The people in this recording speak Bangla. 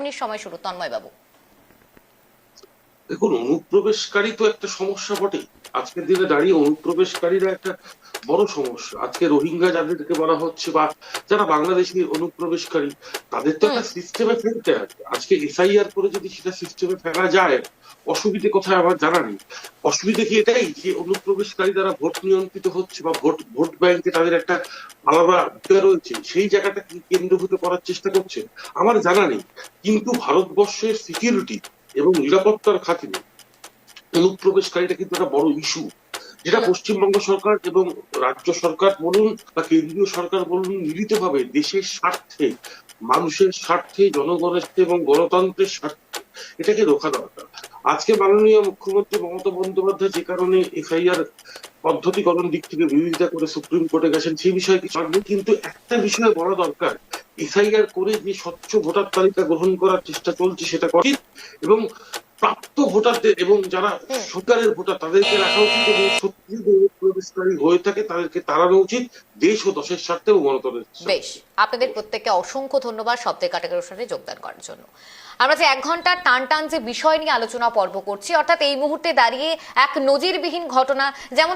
সময় শুরু তন্ময় বাবু। দেখুন, অনুপ্রবেশকারী তো একটা সমস্যা বটে। আজকের দিনে দাঁড়িয়ে অনুপ্রবেশকারীরা একটা বড় সমস্যা। আজকে রোহিঙ্গা যাদেরকে বলা হচ্ছে বা যারা বাংলাদেশি অনুপ্রবেশকারী, তাদের তো হুম। একটা সিস্টেমে ফেলতে হবে। আজকে এসআইআর করে যদি সেটা সিস্টেমে ফেলা যায়, অসুবিধে কোথায় আমার জানা নেই। অসুবিধে কি এটাই যে অনুপ্রবেশকারী দ্বারা ভোট নিয়ন্ত্রিত হচ্ছে বা ভোট ভোট ব্যাংকে তাদের একটা আলাদা ভূমিকা রয়েছে, সেই জায়গাটা কি কেন্দ্রভূত করার চেষ্টা করছে আমার জানা নেই। কিন্তু ভারতবর্ষের সিকিউরিটি এবং নিরাপত্তার খাতিরে অনুপ্রবেশকারীটা কিন্তু একটা বড় ইস্যু, যেটা হুম। পশ্চিমবঙ্গ সরকার এবং রাজ্য সরকার বলুন বা কেন্দ্রীয় সরকার বলুন মিলিতভাবে দেশের স্বার্থে, মানুষের স্বার্থে, জনগণের স্বার্থে এবং গণতন্ত্রের স্বার্থে এটাকে রোখা দরকার। আজকে মাননীয় মুখ্যমন্ত্রী মমতা বন্দ্যোপাধ্যায় যে কারণে এফআইআর পদ্ধতিকরণ দিক থেকে বিরোধিতা করে সুপ্রিম কোর্টে গেছেন সেই বিষয়ে কিছু নেই, কিন্তু একটা বিষয়ে বলা দরকার, এসআইআর করে যে স্বচ্ছ ভোটার তালিকা গ্রহণ করার চেষ্টা চলছে সেটা উচিত, এবং প্রাপ্ত ভোটারদের এবং যারা হুম। সরকারের ভোটার তাদেরকে রাখা উচিত, এবং সত্যি যদি প্রবেশকারী হয়ে থাকে তাদেরকে তাড়ানো উচিত দেশ ও দশের স্বার্থে এবং গণতন্ত্রের বেশ, স্বার্থে। আপনাদের প্রত্যেককে অসংখ্য ধন্যবাদ শব্দের কাটাকার অনুষ্ঠানে যোগদান করার জন্য। আমরা যে 1 ঘন্টা টান টান যে বিষয় নিয়ে আলোচনা পর্ব করছি, অর্থাৎ এই মুহূর্তে দাঁড়িয়ে এক নজিরবিহীন ঘটনা, যেমন